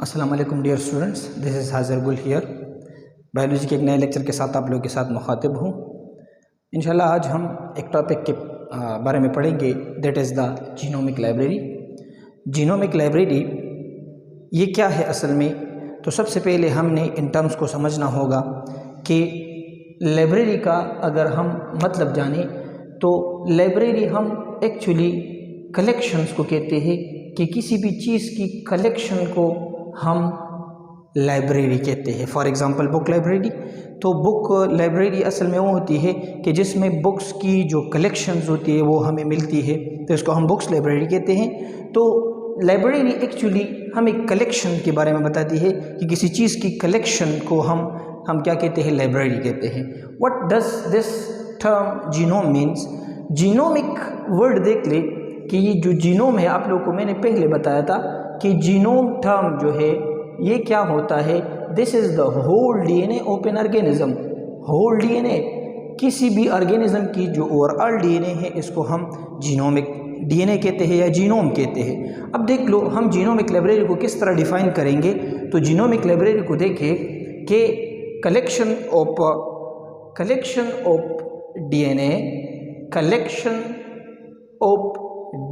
अस्सलाम वालेकुम dear students, this is हाजिर गुल हियर। बायोलॉजी के एक नए लेक्चर के साथ आप लोगों के साथ मुखातिब हूँ। इंशाल्लाह आज हम एक टॉपिक के बारे में पढ़ेंगे, that is the genomic library. Genomic library ये क्या है असल में? तो सबसे पहले हमने इन टर्म्स को समझना होगा कि लाइब्रेरी का अगर हम मतलब जानें तो लाइब्रेरी हम एक्चुअली कलेक्शंस को कहते हैं कि किसी भी चीज़ की कलेक्शन को हम लाइब्रेरी कहते हैं। फॉर एग्ज़ाम्पल बुक लाइब्रेरी, तो बुक लाइब्रेरी असल में वो होती है कि जिसमें बुक्स की जो कलेक्शंस होती है वो हमें मिलती है, तो इसको हम बुक्स लाइब्रेरी कहते हैं। तो लाइब्रेरी एक्चुअली हमें कलेक्शन के बारे में बताती है कि किसी चीज़ की कलेक्शन को हम क्या कहते हैं, लाइब्रेरी कहते हैं। What does this term genome means? Genomic word देख ले कि ये जो जीनोम है, आप लोगों को मैंने पहले बताया था कि जीनोम टर्म जो है ये क्या होता है, this is the whole DNA of an organism. Whole DNA किसी भी ऑर्गेनिज्म की जो ओवरऑल डीएनए है, इसको हम जीनोमिक डीएनए कहते हैं या जीनोम कहते हैं। अब देख लो हम जीनोमिक लाइब्रेरी को किस तरह डिफाइन करेंगे। तो जीनोमिक लाइब्रेरी को देखें कि कलेक्शन ऑफ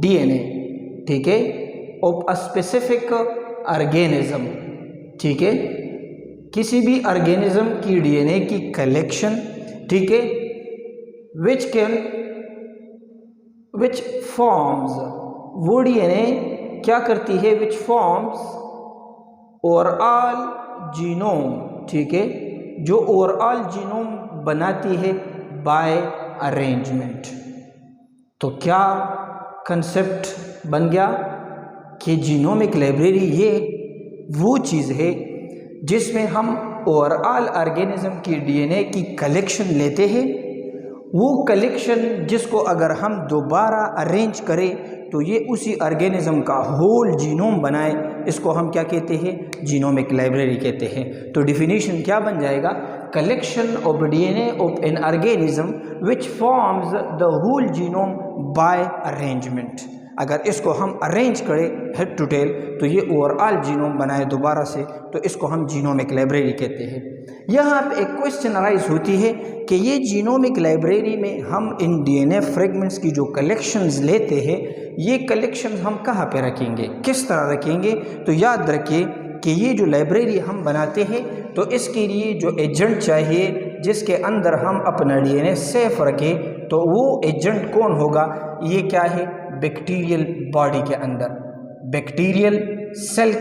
डीएनए, ठीक है, ऑफ अ स्पेसिफिक ऑर्गेनिज्म, ठीक है, किसी भी ऑर्गेनिज्म की डीएनए की कलेक्शन, ठीक है, विच फॉर्म्स, वो डीएनए क्या करती है, विच फॉर्म्स ओवरऑल जीनोम, ठीक है, जो ओवरऑल जीनोम बनाती है बाय अरेंजमेंट। तो क्या कंसेप्ट बन गया कि जीनोमिक लाइब्रेरी ये वो चीज़ है जिसमें हम ओवरऑल ऑर्गेनिज्म की डीएनए की कलेक्शन लेते हैं। वो कलेक्शन जिसको अगर हम दोबारा अरेंज करें तो ये उसी ऑर्गेनिज्म का होल जीनोम बनाए, इसको हम क्या कहते हैं, जीनोमिक लाइब्रेरी कहते हैं। तो डिफिनीशन क्या बन जाएगा, collection of DNA of an organism which forms the whole genome by arrangement. अगर इसको हम अरेंज करें हेड टू टेल तो ये ओवरऑल जीनोम बनाए दोबारा से, तो इसको हम जीनोमिक लाइब्रेरी कहते हैं। यहाँ पे एक क्वेश्चन अराइज होती है कि ये जीनोमिक लाइब्रेरी में हम इन डीएनए फ्रेगमेंट्स की जो कलेक्शंस लेते हैं, ये कलेक्शंस हम कहाँ पे रखेंगे, किस तरह रखेंगे? तो याद रखिए कि ये जो लाइब्रेरी हम बनाते हैं तो इसके लिए जो एजेंट चाहिए जिसके अंदर हम अपना डीएनए सेफ रखें, तो वो एजेंट कौन होगा? ये क्या है, बैक्टीरियल बॉडी के अंदर, बैक्टीरियल सेल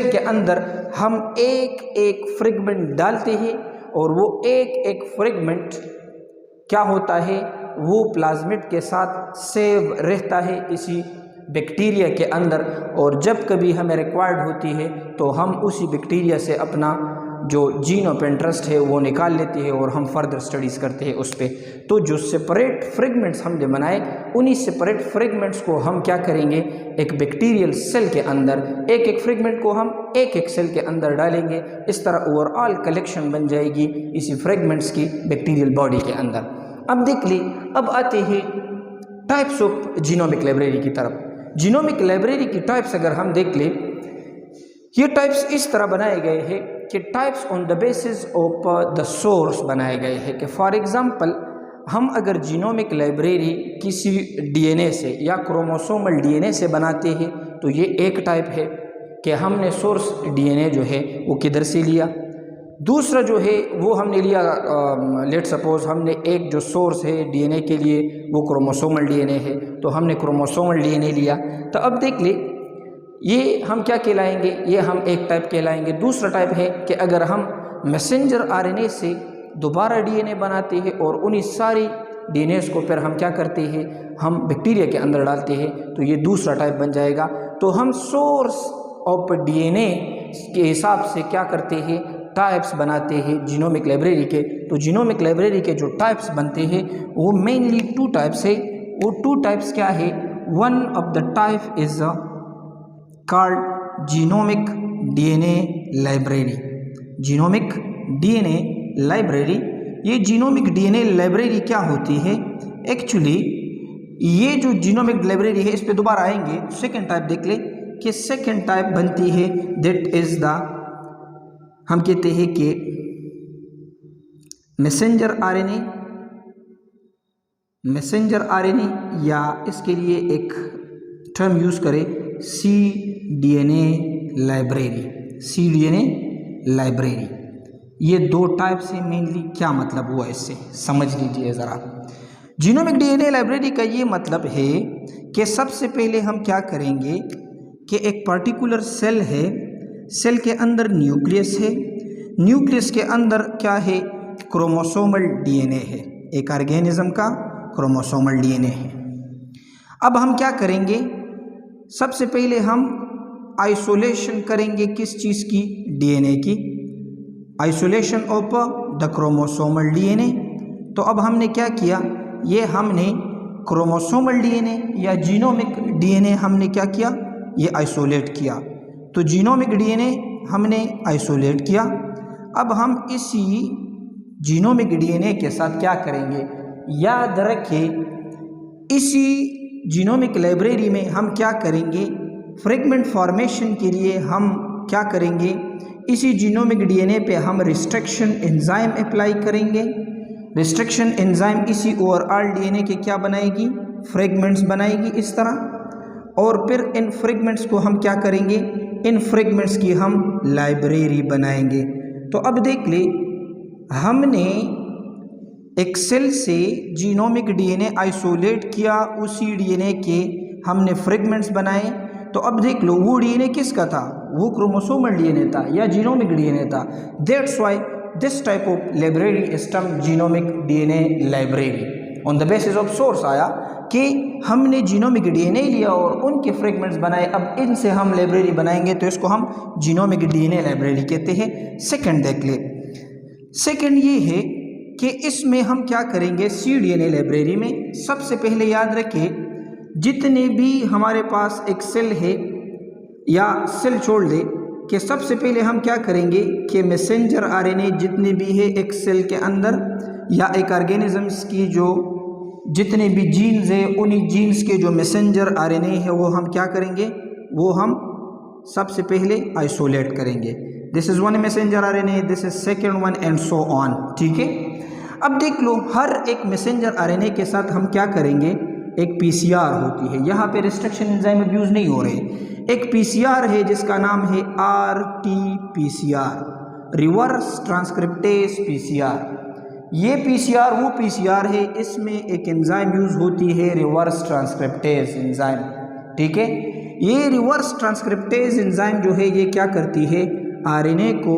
के अंदर हम एक एक फ्रेगमेंट डालते हैं और वो एक एक फ्रेगमेंट क्या होता है, वो प्लाज्मिड के साथ सेव रहता है इसी बैक्टीरिया के अंदर, और जब कभी हमें रिक्वायर्ड होती है तो हम उसी बैक्टीरिया से अपना जो जीन ऑफ इंटरेस्ट है वो निकाल लेते हैं और हम फर्दर स्टडीज़ करते हैं उस पर। तो जो सेपरेट फ्रेगमेंट्स हमने बनाए, उन्हीं सेपरेट फ्रेगमेंट्स को हम क्या करेंगे, एक बैक्टीरियल सेल के अंदर एक एक फ्रेगमेंट को हम एक एक सेल के अंदर डालेंगे। इस तरह ओवरऑल कलेक्शन बन जाएगी इसी फ्रेगमेंट्स की बैक्टीरियल बॉडी के अंदर। अब देख ली, अब आते हैं टाइप्स ऑफ जीनोमिक लाइब्रेरी की तरफ। जीनोमिक लाइब्रेरी की टाइप्स अगर हम देख ले, ये टाइप्स इस तरह बनाए गए हैं कि types on the basis of the source बनाए गए हैं। कि फॉर एग्जांपल हम अगर जीनोमिक लाइब्रेरी किसी डीएनए से या क्रोमोसोमल डीएनए से बनाते हैं तो ये एक टाइप है कि हमने सोर्स डीएनए जो है वो किधर से लिया। दूसरा जो है वो हमने लिया, लेट सपोज हमने एक जो सोर्स है डीएनए के लिए वो क्रोमोसोमल डीएनए है, तो हमने क्रोमोसोमल डीएनए लिया। तो अब देख ले, ये हम क्या कहलाएंगे, ये हम एक टाइप कहलाएंगे। दूसरा टाइप है कि अगर हम मैसेंजर आरएनए से दोबारा डीएनए बनाते हैं और उन्हीं सारी डीएनए को फिर हम क्या करते हैं, हम बैक्टीरिया के अंदर डालते हैं, तो ये दूसरा टाइप बन जाएगा। तो हम सोर्स ऑफ डीएनए के हिसाब से क्या करते हैं, टाइप्स बनाते हैं जीनोमिक लाइब्रेरी के। तो जीनोमिक लाइब्रेरी के जो टाइप्स बनते हैं वो मेनली टू टाइप्स है। वो टू टाइप्स क्या है, one of the type is called genomic DNA library. Genomic DNA library, ये जीनोमिक डीएनए लाइब्रेरी क्या होती है एक्चुअली, ये जो जीनोमिक लाइब्रेरी है इस पे दोबारा आएंगे। सेकेंड टाइप देख ले कि सेकेंड टाइप बनती है, दैट इज़ द, हम कहते हैं कि मैसेंजर आरएनए, या इसके लिए एक टर्म यूज़ करें cDNA लाइब्रेरी। ये दो टाइप से मेनली क्या मतलब हुआ, इससे समझ लीजिए ज़रा। जीनोमिक DNA लाइब्रेरी का ये मतलब है कि सबसे पहले हम क्या करेंगे कि एक पर्टिकुलर सेल है, सेल के अंदर न्यूक्लियस है, न्यूक्लियस के अंदर क्या है, क्रोमोसोमल DNA है, एक ऑर्गेनिज्म का क्रोमोसोमल DNA है। अब हम क्या करेंगे, सबसे पहले हम आइसोलेशन करेंगे किस चीज़ की, DNA की, isolation of the chromosomal DNA। तो अब हमने क्या किया, ये हमने क्रोमोसोमल DNA या जीनोमिक DNA हमने क्या किया, ये आइसोलेट किया। तो जीनोमिक DNA हमने आइसोलेट किया। अब हम इसी जीनोमिक DNA के साथ क्या करेंगे, याद रखें इसी जीनोमिक लाइब्रेरी में हम क्या करेंगे, फ्रेगमेंट फॉर्मेशन के लिए हम क्या करेंगे, इसी जीनोमिक DNA पे हम रिस्ट्रिक्शन एंजाइम अप्लाई करेंगे। रिस्ट्रिक्शन एंजाइम इसी ओवरऑल DNA के क्या बनाएगी, फ्रेगमेंट्स बनाएगी इस तरह। और फिर इन फ्रेगमेंट्स को हम क्या करेंगे, इन फ्रेगमेंट्स की हम लाइब्रेरी बनाएंगे। तो अब देख ले, हमने एक सेल से जीनोमिक DNA आइसोलेट किया, उसी DNA के हमने फ्रेगमेंट्स बनाए। तो अब देख लो, वो DNA किसका था, वो क्रोमोसोमल DNA था या जीनोमिक DNA था। That's why this type of library is termed genomic DNA library. On the basis of source आया कि हमने जीनोमिक DNA लिया और उनके फ्रेगमेंट्स बनाए, अब इनसे हम लाइब्रेरी बनाएंगे, तो इसको हम जीनोमिक DNA लाइब्रेरी कहते हैं। सेकंड देख ले, सेकंड ये है कि इसमें हम क्या करेंगे, cDNA लाइब्रेरी में सबसे पहले याद रखें, जितने भी हमारे पास एक सेल है या सेल छोड़ दे, कि सबसे पहले हम क्या करेंगे कि मैसेंजर RNA जितने भी है एक सेल के अंदर या एक ऑर्गेनिजम्स की जो जितने भी जीन्स है, उन्हीं जीन्स के जो मैसेंजर RNA है वो हम क्या करेंगे, वो हम सबसे पहले आइसोलेट करेंगे। This is one messenger RNA, this is second one and so on. ठीक है, अब देख लो, हर एक मैसेंजर RNA के साथ हम क्या करेंगे, एक PCR होती है। यहाँ पे रिस्ट्रिक्शन एंजाइम यूज़ नहीं हो रहे, एक PCR है जिसका नाम है RT-PCR, रिवर्स ट्रांसक्रिप्टेज PCR। ये PCR वो PCR है, इसमें एक एंजाइम यूज़ होती है रिवर्स ट्रांसक्रिप्टेज एंजाइम। ठीक है, ये रिवर्स ट्रांसक्रिप्टेज एंजाइम जो है ये क्या करती है, RNA को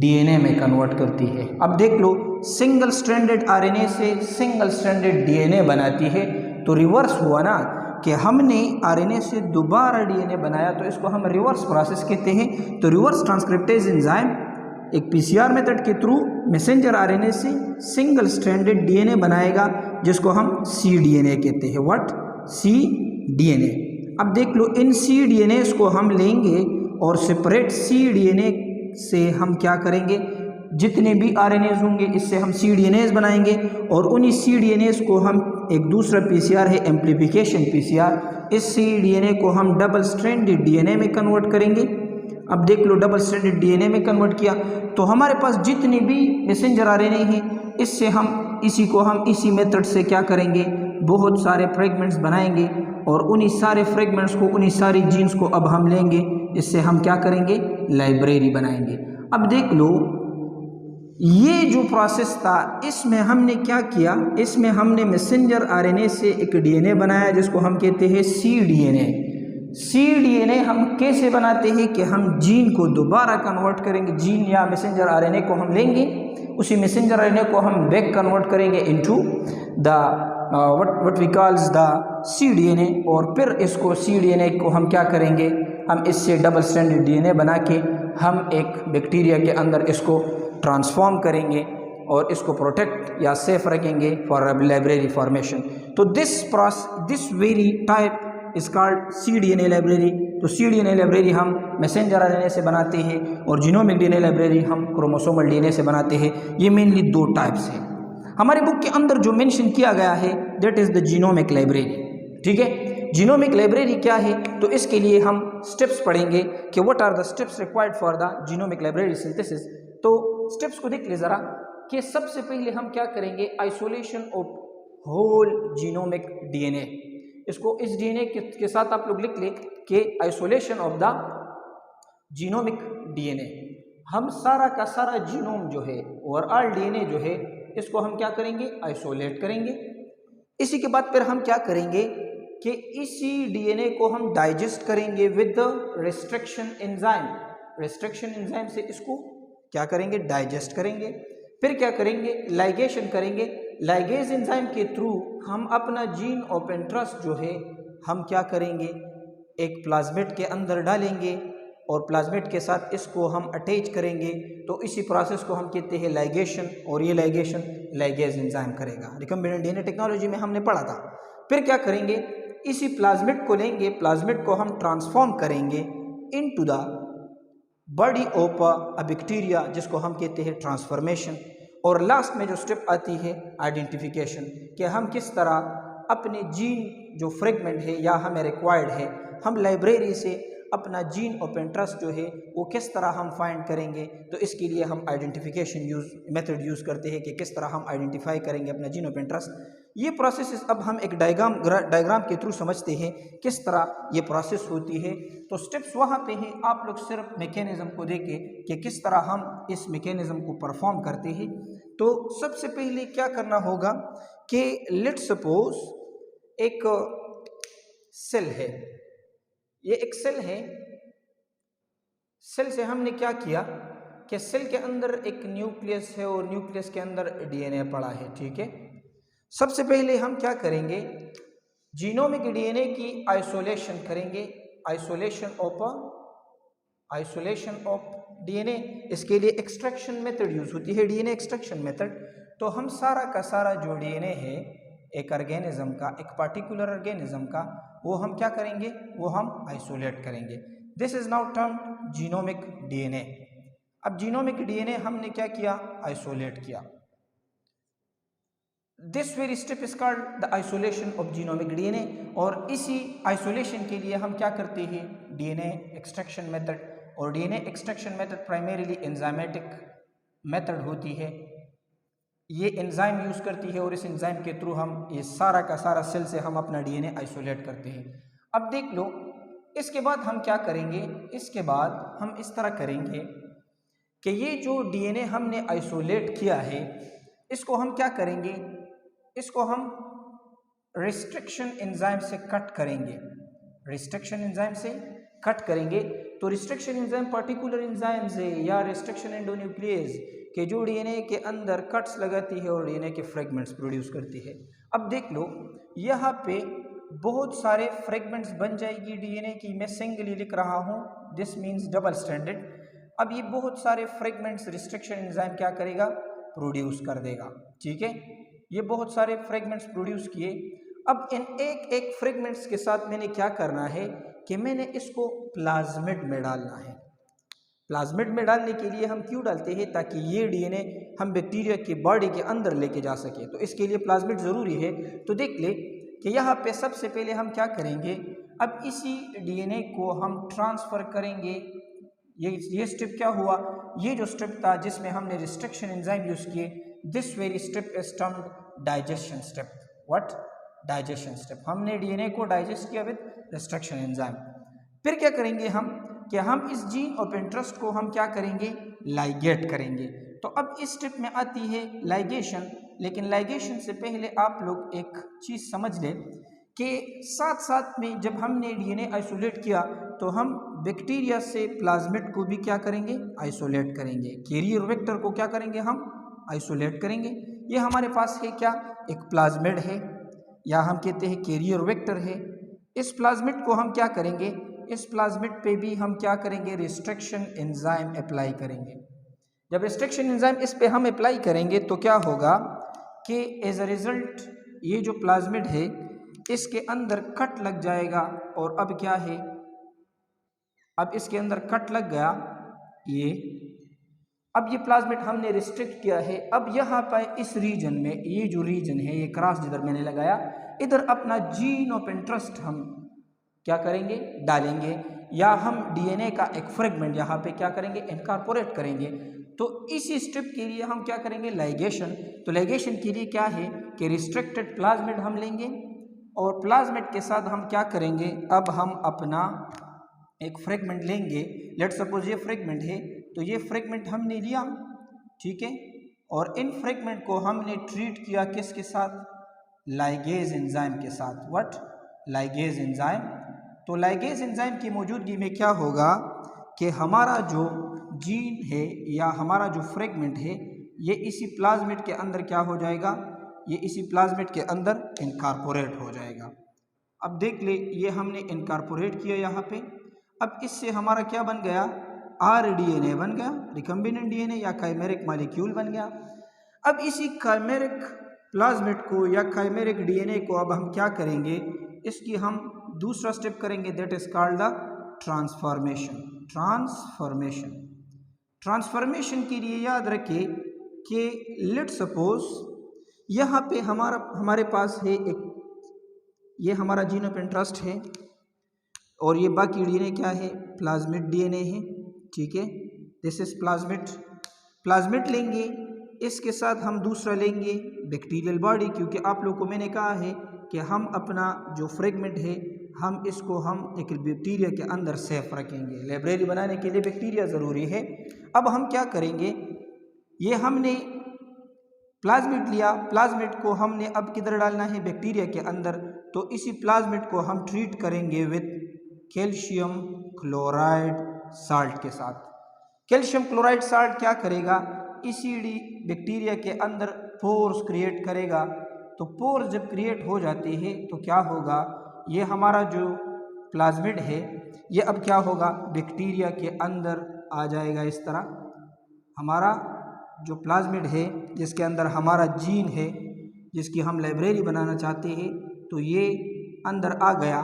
DNA में कन्वर्ट करती है। अब देख लो, सिंगल स्ट्रैंडेड RNA से सिंगल स्ट्रैंडेड DNA बनाती है। तो रिवर्स हुआ ना कि हमने RNA से दोबारा DNA बनाया, तो इसको हम रिवर्स प्रोसेस कहते हैं। तो रिवर्स ट्रांसक्रिप्टेज एंजाइम एक PCR मेथड के थ्रू मैसेंजर RNA से सिंगल स्ट्रैंडेड DNA बनाएगा, जिसको हम cDNA कहते हैं। What, cDNA। अब देख लो, इन cDNAs को हम लेंगे और सेपरेट cDNA से हम क्या करेंगे, जितने भी RNAs होंगे इससे हम cDNAs बनाएंगे, और उन्हीं cDNAs को हम एक दूसरा PCR है एम्प्लीफिकेशन PCR, इस cDNA को हम डबल स्ट्रैंडेड DNA में कन्वर्ट करेंगे। अब देख लो, डबल स्ट्रैंडेड DNA में कन्वर्ट किया तो हमारे पास जितने भी मैसेंजर RNA हैं, इससे हम इसी मेथड से क्या करेंगे, बहुत सारे फ्रेगमेंट्स बनाएंगे, और उन्हीं सारे फ्रेगमेंट्स को, उन्हीं सारी जीन्स को अब हम लेंगे, इससे हम क्या करेंगे, लाइब्रेरी बनाएंगे। अब देख लो, ये जो प्रोसेस था इसमें हमने क्या किया, इसमें हमने मैसेंजर RNA से एक DNA बनाया जिसको हम कहते हैं cDNA। cDNA हम कैसे बनाते हैं कि हम जीन को दोबारा कन्वर्ट करेंगे, जीन या मैसेंजर RNA को हम लेंगे, उसी मैसेंजर RNA को हम बैक कन्वर्ट करेंगे into the what we calls the cDNA, और फिर इसको cDNA को हम क्या करेंगे, हम इससे डबल स्ट्रैंडेड DNA बना के हम एक बैक्टीरिया के अंदर इसको ट्रांसफॉर्म करेंगे और इसको प्रोटेक्ट या सेफ रखेंगे फॉर लाइब्रेरी फॉर्मेशन। तो this very type is called cDNA library. तो cDNA लाइब्रेरी हम मैसेंजर RNA से बनाते हैं और जीनोमिक DNA लाइब्रेरी हम क्रोमोसोमल DNA से बनाते हैं। ये मेनली दो टाइप्स हैं। हमारे बुक के अंदर जो मेंशन किया गया है that is the genomic library. ठीक है, जीनोमिक लाइब्रेरी क्या है, तो इसके लिए हम स्टेप्स पढ़ेंगे कि what are the steps required for the genomic library synthesis. तो स्टेप्स को देख ले ज़रा कि सबसे पहले हम क्या करेंगे, isolation of whole genomic DNA. इसको इस डीएनए के साथ आप लोग लिख ले कि isolation of the genomic DNA. हम सारा का सारा जीनोम जो है ओवरऑल डीएनए जो है इसको हम क्या करेंगे, आइसोलेट करेंगे। इसी के बाद फिर हम क्या करेंगे कि इसी डीएनए को हम डाइजेस्ट करेंगे with the restriction enzyme. Restriction enzyme से इसको क्या करेंगे, डाइजेस्ट करेंगे। फिर क्या करेंगे, लाइगेशन करेंगे। लाइगेज एंजाइम के थ्रू हम अपना जीन ऑफ इंटरेस्ट जो है हम क्या करेंगे, एक प्लाज्मिड के अंदर डालेंगे और प्लाज्मिड के साथ इसको हम अटैच करेंगे। तो इसी प्रोसेस को हम कहते हैं लाइगेशन, और ये लाइगेशन लाइगेज एंजाइम करेगा। रिकम्बिनेंट डीएनए टेक्नोलॉजी में हमने पढ़ा था। फिर क्या करेंगे, इसी प्लाज्मिड को लेंगे, प्लाज्मिड को हम ट्रांसफॉर्म करेंगे into the body of a bacteria, जिसको हम कहते हैं ट्रांसफॉर्मेशन। और लास्ट में जो स्टेप आती है आइडेंटिफिकेशन, कि हम किस तरह अपने जीन जो फ्रेगमेंट है या हमें रिक्वायर्ड है, हम लाइब्रेरी से अपना जीन ऑफ इंटरेस्ट जो है वो किस तरह हम फाइंड करेंगे। तो इसके लिए हम आइडेंटिफिकेशन मेथड यूज़ करते हैं कि किस तरह हम आइडेंटिफाई करेंगे अपना जीन ऑफ इंटरेस्ट। ये प्रोसेस अब हम एक डायग्राम के थ्रू समझते हैं किस तरह ये प्रोसेस होती है। तो स्टेप्स वहाँ पे हैं, आप लोग सिर्फ मैकेनिज़्म को देखें कि किस तरह हम इस मैकेनिज़्म को परफॉर्म करते हैं। तो सबसे पहले क्या करना होगा कि लेट्स सपोज एक सेल है, ये एक सेल है। सेल से हमने क्या किया कि सेल के अंदर एक न्यूक्लियस है और न्यूक्लियस के अंदर डीएनए पड़ा है, ठीक है। सबसे पहले हम क्या करेंगे, जीनोमिक डीएनए की आइसोलेशन करेंगे, आइसोलेशन ऑफ डीएनए। इसके लिए एक्सट्रैक्शन मेथड यूज होती है, डीएनए एक्सट्रैक्शन मेथड। तो हम सारा का सारा जो डीएनए है एक ऑर्गेनिज्म का, एक पार्टिकुलर ऑर्गेनिज्म का, वो हम क्या करेंगे, वो हम आइसोलेट करेंगे। This is now termed genomic DNA. अब जीनोमिक डीएनए हमने क्या किया, आइसोलेट किया। This worry step is called the isolation of genomic DNA. और इसी आइसोलेशन के लिए हम क्या करते हैं, डीएनए एक्सट्रैक्शन मेथड। और DNA extraction method primarily enzymatic method होती है, ये एंजाइम यूज करती है और इस एंजाइम के थ्रू हम ये सारा का सारा सेल से हम अपना डीएनए आइसोलेट करते हैं। अब देख लो, इसके बाद हम क्या करेंगे, इसके बाद हम इस तरह करेंगे कि ये जो डीएनए हमने आइसोलेट किया है इसको हम क्या करेंगे, इसको हम रिस्ट्रिक्शन एंजाइम से कट करेंगे, रिस्ट्रिक्शन एंजाइम से कट करेंगे। तो रिस्ट्रिक्शन एंजाइम पर्टिकुलर एंजाइम से या रिस्ट्रिक्शन एंडोन्यूक्लियेज के जो डीएनए के अंदर कट्स लगाती है और डीएनए के फ्रेगमेंट्स प्रोड्यूस करती है। अब देख लो, यहाँ पे बहुत सारे फ्रेगमेंट्स बन जाएगी डीएनए की, मैं सिंगली लिख रहा हूँ, दिस मीन्स डबल स्ट्रैंडेड। अब ये बहुत सारे फ्रेगमेंट्स रिस्ट्रिक्शन एंजाइम क्या करेगा, प्रोड्यूस कर देगा, ठीक है। ये बहुत सारे फ्रेगमेंट्स प्रोड्यूस किए। अब इन एक एक फ्रेगमेंट्स के साथ मैंने क्या करना है कि मैंने इसको प्लाज्मिड में डालना है। प्लाज्मिड में डालने के लिए हम क्यों डालते हैं, ताकि ये डीएनए हम बैक्टीरिया की बॉडी के अंदर लेके जा सके, तो इसके लिए प्लाज्मिड ज़रूरी है। तो देख ले कि यहाँ पे सबसे पहले हम क्या करेंगे, अब इसी डीएनए को हम ट्रांसफ़र करेंगे। ये स्टेप क्या हुआ, ये जो स्टेप था जिसमें हमने रिस्ट्रिक्शन एंजाइम यूज़ किए, this worry step is termed digestion step. What, digestion step. हमने डीएनए को डाइजेस्ट किया विद रिस्ट्रिक्शन एंजाइम। फिर क्या करेंगे हम कि हम इस जीन ऑफ इंटरेस्ट को हम क्या करेंगे, लाइगेट करेंगे। तो अब इस स्टेप में आती है लाइगेशन। लेकिन लाइगेशन से पहले आप लोग एक चीज़ समझ लें कि साथ साथ में जब हमने डीएनए आइसोलेट किया तो हम बैक्टीरिया से प्लाज्मिड को भी क्या करेंगे, आइसोलेट करेंगे। कैरियर वेक्टर को क्या करेंगे, हम आइसोलेट करेंगे। ये हमारे पास है क्या, एक प्लाज्मिड है या हम कहते हैं कैरियर वेक्टर है। इस प्लाज्मिड को हम क्या करेंगे, इस प्लाज्मिड पे भी हम क्या करेंगे, रिस्ट्रिक्शन एंजाइम अप्लाई करेंगे। जब रिस्ट्रिक्शन एंजाइम इस पे हम अप्लाई करेंगे तो क्या होगा कि एज अ रिजल्ट ये जो प्लाज्मिड है इसके अंदर कट लग जाएगा। और अब क्या है, अब इसके अंदर कट लग गया ये। अब ये प्लाज्मिड हमने रिस्ट्रिक्ट किया है। अब यहाँ पर इस रीजन में, ये जो रीजन है, ये क्रॉस जिधर मैंने लगाया, इधर अपना जीन ऑफ इंटरेस्ट हम क्या करेंगे, डालेंगे, या हम डीएनए का एक फ्रेगमेंट यहाँ पे क्या करेंगे, इनकॉर्पोरेट करेंगे। तो इसी स्टेप के लिए हम क्या करेंगे, लाइगेशन। तो लाइगेशन के लिए क्या है कि रिस्ट्रिक्टेड प्लाज्मिड हम लेंगे और प्लाज्मिड के साथ हम क्या करेंगे, अब हम अपना एक फ्रेगमेंट लेंगे। लेट सपोज ये फ्रेगमेंट है, तो ये फ्रेगमेंट हमने लिया, ठीक है, और इन फ्रेगमेंट को हमने ट्रीट किया किसके साथ, लाइगेज एंजाइम के साथ। What, ligase enzyme. तो लाइगेज एंजाइम की मौजूदगी में क्या होगा कि हमारा जो जीन है या हमारा जो फ्रेगमेंट है ये इसी प्लाज्मिड के अंदर क्या हो जाएगा, ये इसी प्लाज्मिड के अंदर इनकॉर्पोरेट हो जाएगा। अब देख ले, ये हमने इनकॉर्पोरेट किया यहाँ पे। अब इससे हमारा क्या बन गया, आरडीएनए बन गया, रिकम्बिनेंट डीएनए या काइमेरिक मॉलिक्यूल बन गया। अब इसी काइमेरिक प्लाज्मिड को या काइमेरिक डीएनए को अब हम क्या करेंगे, इसकी हम दूसरा स्टेप करेंगे, that is called the transformation. Transformation, transformation के लिए याद रखिए कि लेट सपोज यहाँ पे हमारे पास है एक, ये हमारा जीन ऑफ इंटरेस्ट है और ये बाकी डीएनए क्या है, प्लाज्मिड डीएनए है, ठीक है, दिस इज प्लाज्मिड। प्लाज्मिड लेंगे, इसके साथ हम दूसरा लेंगे बैक्टीरियल बॉडी, क्योंकि आप लोग को मैंने कहा है कि हम अपना जो फ्रेगमेंट है हम इसको हम एक बैक्टीरिया के अंदर सेफ रखेंगे। लाइब्रेरी बनाने के लिए बैक्टीरिया ज़रूरी है। अब हम क्या करेंगे, ये हमने प्लाज्मिड लिया, प्लाज्मिड को हमने अब किधर डालना है, बैक्टीरिया के अंदर। तो इसी प्लाज्मिड को हम ट्रीट करेंगे विद कैल्शियम क्लोराइड साल्ट के साथ। कैल्शियम क्लोराइड साल्ट क्या करेगा, इसी बैक्टीरिया के अंदर पोर्स क्रिएट करेगा। तो पोर्स जब क्रिएट हो जाते हैं तो क्या होगा, ये हमारा जो प्लाज्मिड है ये अब क्या होगा, बैक्टीरिया के अंदर आ जाएगा। इस तरह हमारा जो प्लाज्मिड है जिसके अंदर हमारा जीन है, जिसकी हम लाइब्रेरी बनाना चाहते हैं, तो ये अंदर आ गया।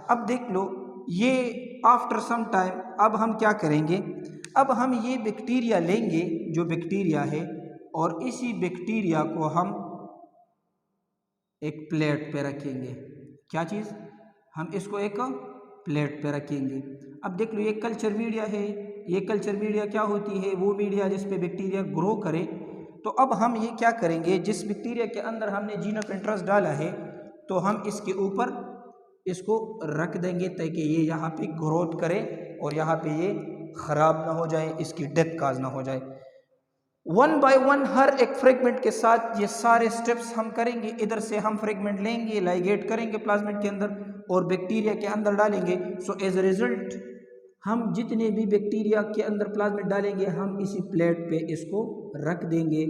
अब देख लो, ये आफ्टर सम टाइम अब हम क्या करेंगे, अब हम ये बैक्टीरिया लेंगे जो बैक्टीरिया है, और इसी बैक्टीरिया को हम एक प्लेट पे रखेंगे। क्या चीज़, हम इसको एक प्लेट पे रखेंगे। अब देख लो, ये कल्चर मीडिया है, ये कल्चर मीडिया क्या होती है, वो मीडिया जिस पे बैक्टीरिया ग्रो करे। तो अब हम ये क्या करेंगे, जिस बैक्टीरिया के अंदर हमने जीन ऑफ इंटरेस्ट डाला है तो हम इसके ऊपर इसको रख देंगे ताकि ये यहाँ पे ग्रोथ करे और यहाँ पे ये ख़राब ना हो जाए, इसकी डेथ काज ना हो जाए। वन बाय वन हर एक फ्रेगमेंट के साथ ये सारे स्टेप्स हम करेंगे। इधर से हम फ्रेगमेंट लेंगे, लाइगेट करेंगे प्लाज्मिड के अंदर और बैक्टीरिया के अंदर डालेंगे। सो एज ए रिजल्ट हम जितने भी बैक्टीरिया के अंदर प्लाज्मिड डालेंगे हम इसी प्लेट पे इसको रख देंगे।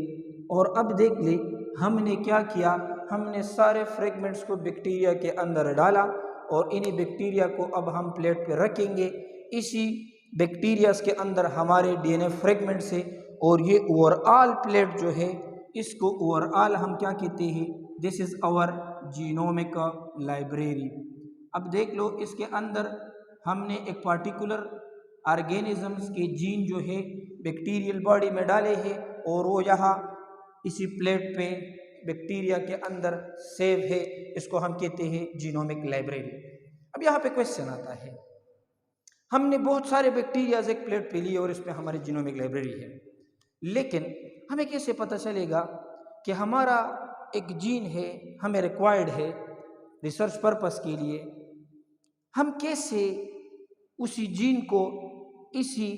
और अब देख ले, हमने क्या किया, हमने सारे फ्रेगमेंट्स को बैक्टीरिया के अंदर डाला और इन्हीं बैक्टीरिया को अब हम प्लेट पे रखेंगे। इसी बैक्टीरियाज के अंदर हमारे डीएनए फ्रेगमेंट से, और ये ओवरऑल प्लेट जो है इसको ओवरऑल हम क्या कहते हैं, this is our genomic library. अब देख लो, इसके अंदर हमने एक पार्टिकुलर ऑर्गेनिजम्स के जीन जो है बैक्टीरियल बॉडी में डाले हैं और वो यहाँ इसी प्लेट पे बैक्टीरिया के अंदर सेव है। इसको हम कहते हैं जीनोमिक लाइब्रेरी। अब यहाँ पे क्वेश्चन आता है, हमने बहुत सारे बैक्टीरियाज एक प्लेट पे लिए और इसमें हमारी जीनोमिक लाइब्रेरी है, लेकिन हमें कैसे पता चलेगा कि हमारा एक जीन है, हमें रिक्वायर्ड है रिसर्च पर्पस के लिए, हम कैसे उसी जीन को इसी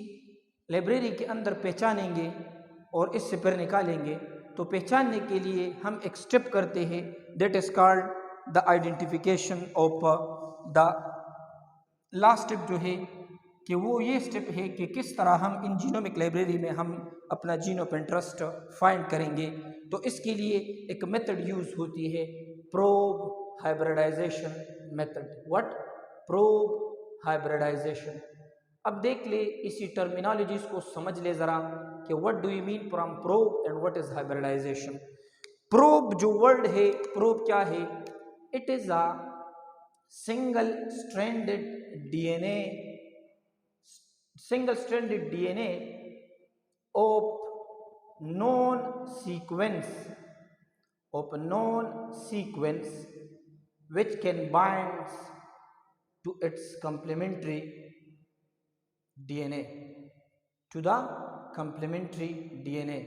लाइब्रेरी के अंदर पहचानेंगे और इससे फिर निकालेंगे। तो पहचानने के लिए हम एक स्टेप करते हैं, that is called the identification of the last step जो है कि वो ये स्टेप है कि किस तरह हम इन जीनोमिक लाइब्रेरी में हम अपना जीन ऑफ इंटरेस्ट फाइंड करेंगे। तो इसके लिए एक मेथड यूज होती है, probe hybridization method. What, probe hybridization. अब देख ले, इसी टर्मिनोलॉजीज को समझ ले ज़रा कि what do you mean from probe and what is hybridization. Probe जो वर्ड है, प्रोब क्या है, it is a single stranded DNA, single stranded DNA of known sequence which can bind to its complementary DNA, to the complementary DNA।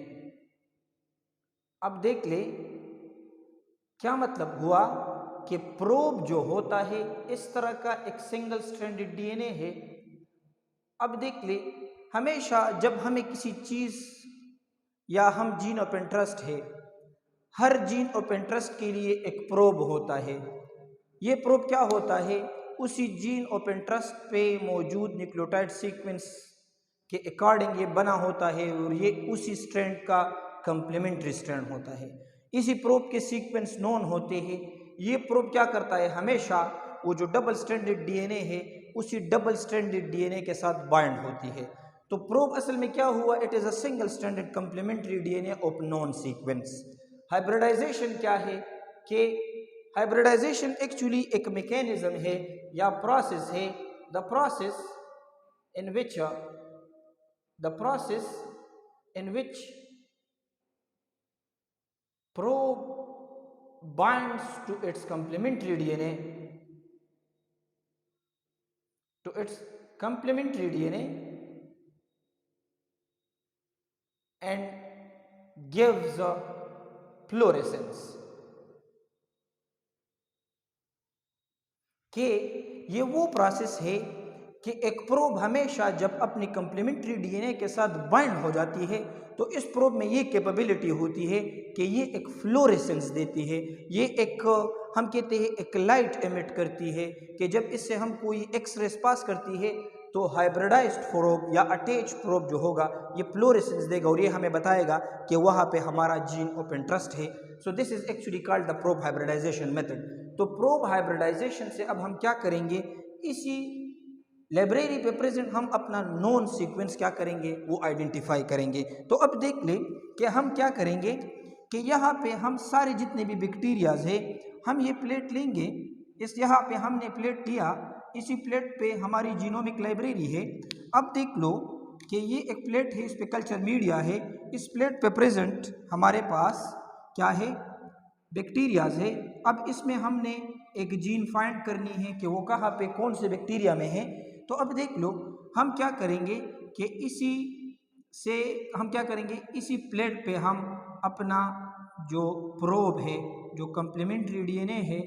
अब देख ले क्या मतलब हुआ कि प्रोब जो होता है इस तरह का एक सिंगल स्ट्रैंडेड डीएनए है। अब देख ले हमेशा जब हमें किसी चीज या हम जीन ऑफ इंटरेस्ट है, हर जीन ऑफ इंटरेस्ट के लिए एक प्रोब होता है। ये प्रोब क्या होता है, उसी जीन ऑफ इंटरेस्ट पे मौजूद न्यूक्लियोटाइड सीक्वेंस के अकॉर्डिंग ये बना होता है और ये उसी स्ट्रैंड का कंप्लीमेंट्री स्ट्रैंड होता है। इसी प्रोब के सीक्वेंस नोन होते हैं। ये प्रोब क्या करता है, हमेशा वो जो डबल स्ट्रैंडेड डीएनए है उसी डबल स्ट्रैंडेड डीएनए के साथ बाइंड होती है। तो प्रोब असल में क्या हुआ, it is a single stranded complementary DNA of known sequence. Hybridization क्या है कि हाइब्रिडाइजेशन एक्चुअली एक मैकेनिज्म है या प्रोसेस है, the process in which probe binds to its complementary DNA, and gives a fluorescence। कि ये वो प्रोसेस है कि एक प्रोब हमेशा जब अपनी कंप्लीमेंट्री डीएनए के साथ बाइंड हो जाती है तो इस प्रोब में ये कैपेबिलिटी होती है कि ये एक फ्लोरेसेंस देती है। ये एक हम कहते हैं एक लाइट एमिट करती है कि जब इससे हम कोई एक्सरेस पास करती है तो हाइब्रिडाइज्ड प्रोब या अटैच प्रोब जो होगा ये फ्लोरेसेंस देगा और ये हमें बताएगा कि वहाँ पे हमारा जीन ऑफ इंटरेस्ट है। So this is actually called the probe hybridization method. तो प्रोब हाइब्रिडाइजेशन से अब हम क्या करेंगे, इसी लाइब्रेरी पे प्रेजेंट हम अपना नॉन सीक्वेंस क्या करेंगे, वो आइडेंटिफाई करेंगे। तो अब देख ले कि हम क्या करेंगे कि यहाँ पे हम सारे जितने भी बैक्टीरियाज है हम ये प्लेट लेंगे। इस यहाँ पे हमने प्लेट लिया, इसी प्लेट पे हमारी जीनोमिक लाइब्रेरी है। अब देख लो कि ये एक प्लेट है, इस पे कल्चर मीडिया है। इस प्लेट पे प्रेजेंट हमारे पास क्या है, बैक्टीरियाज है। अब इसमें हमने एक जीन फाइंड करनी है कि वो कहाँ पे कौन से बैक्टीरिया में है। तो अब देख लो हम क्या करेंगे कि इसी प्लेट पे हम अपना जो प्रोब है, जो कंप्लीमेंट्री डीएनए है,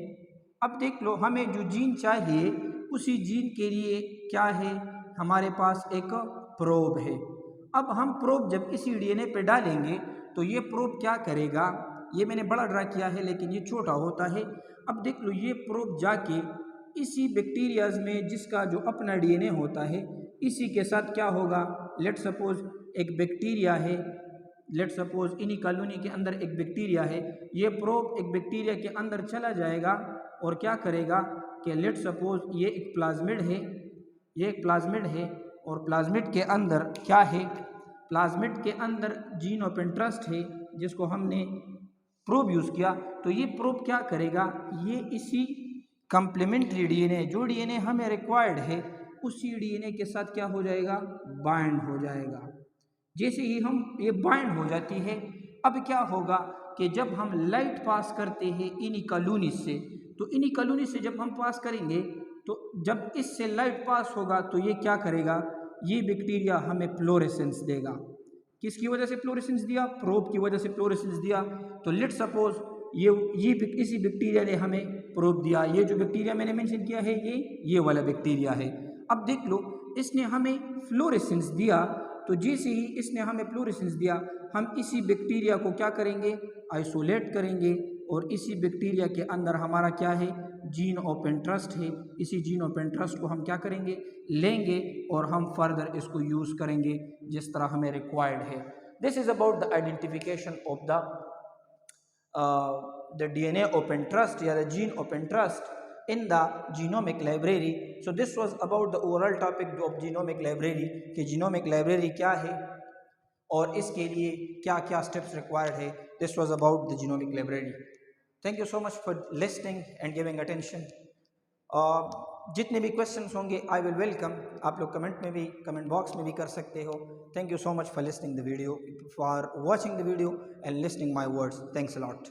अब देख लो हमें जो जीन चाहिए उसी जीन के लिए क्या है, हमारे पास एक प्रोब है। अब हम प्रोब जब इसी डीएनए पे डालेंगे तो ये प्रोब क्या करेगा, ये मैंने बड़ा ड्रा किया है लेकिन ये छोटा होता है। अब देख लो ये प्रोब जाके इसी बैक्टीरियाज में जिसका जो अपना डीएनए होता है इसी के साथ क्या होगा, लेट सपोज एक बैक्टीरिया है, लेट सपोज इन्हीं कॉलोनी के अंदर एक बैक्टीरिया है। ये प्रोब एक बैक्टीरिया के अंदर चला जाएगा और क्या करेगा कि लेट सपोज ये एक प्लाज्मिड है, ये एक प्लाज्मिड है और प्लाज्मिड के अंदर क्या है, प्लाज्मिड के अंदर जीन ऑफ इंटरेस्ट है जिसको हमने प्रोब यूज़ किया। तो ये प्रोब क्या करेगा, ये इसी कंप्लीमेंट्री डीएनए जो डीएनए हमें रिक्वायर्ड है उसी डीएनए के साथ क्या हो जाएगा, बाइंड हो जाएगा। जैसे ही हम ये बाइंड हो जाती है, अब क्या होगा कि जब हम लाइट पास करते हैं इन्हीं कॉलोनी से, तो इन्हीं कॉलोनी से जब हम पास करेंगे तो जब इससे लाइट पास होगा तो ये क्या करेगा, ये बैक्टीरिया हमें फ्लोरेसेंस देगा। किसकी वजह से फ्लोरेसेंस दिया, प्रोब की वजह से फ्लोरेसेंस दिया। तो लेट सपोज ये इसी बैक्टीरिया ने हमें प्रोब दिया। ये जो बैक्टीरिया मैंने मेंशन किया है ये वाला बैक्टीरिया है। अब देख लो इसने हमें फ्लोरेसेंस दिया, तो जैसे ही इसने हमें फ्लोरेसेंस दिया हम इसी बैक्टीरिया को क्या करेंगे, आइसोलेट करेंगे और इसी बैक्टीरिया के अंदर हमारा क्या है, जीन ऑफ इंटरेस्ट है। इसी जीन ऑफ इंटरेस्ट को हम क्या करेंगे, लेंगे और हम फर्दर इसको यूज़ करेंगे जिस तरह हमें रिक्वायर्ड है। This is about the identification of the DNA of interest या the gene of interest in the genomic library. So this was about the overall topic of genomic library कि genomic library क्या है और इसके लिए क्या क्या steps required है। This was about the genomic library. Thank you so much for listening and giving attention. जितने भी क्वेश्चंस होंगे आई विल वेलकम, आप लोग कमेंट बॉक्स में भी कर सकते हो। Thank you so much for listening the video, for watching the video and listening my words. Thanks a lot.